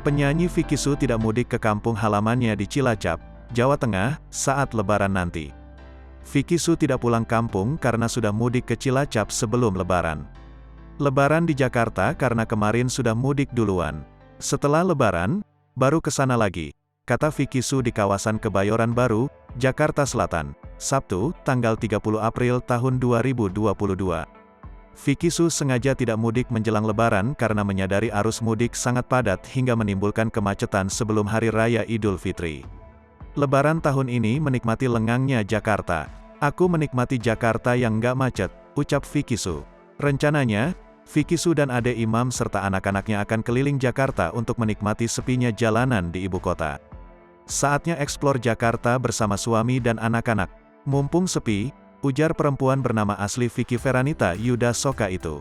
Penyanyi Vicky Su tidak mudik ke kampung halamannya di Cilacap, Jawa Tengah, saat Lebaran nanti. Vicky Su tidak pulang kampung karena sudah mudik ke Cilacap sebelum Lebaran. Lebaran di Jakarta karena kemarin sudah mudik duluan. Setelah Lebaran, baru ke sana lagi, kata Vicky Su di kawasan Kebayoran Baru, Jakarta Selatan, Sabtu, tanggal 30 April tahun 2022. Vicky Su sengaja tidak mudik menjelang Lebaran karena menyadari arus mudik sangat padat hingga menimbulkan kemacetan sebelum Hari Raya Idul Fitri. Lebaran tahun ini menikmati lengangnya Jakarta. Aku menikmati Jakarta yang nggak macet, ucap Vicky Su. Rencananya, Vicky Su dan Ade Imam serta anak-anaknya akan keliling Jakarta untuk menikmati sepinya jalanan di ibu kota. Saatnya eksplor Jakarta bersama suami dan anak-anak. Mumpung sepi, ujar perempuan bernama asli Vicky Feranita Yuda Soka itu.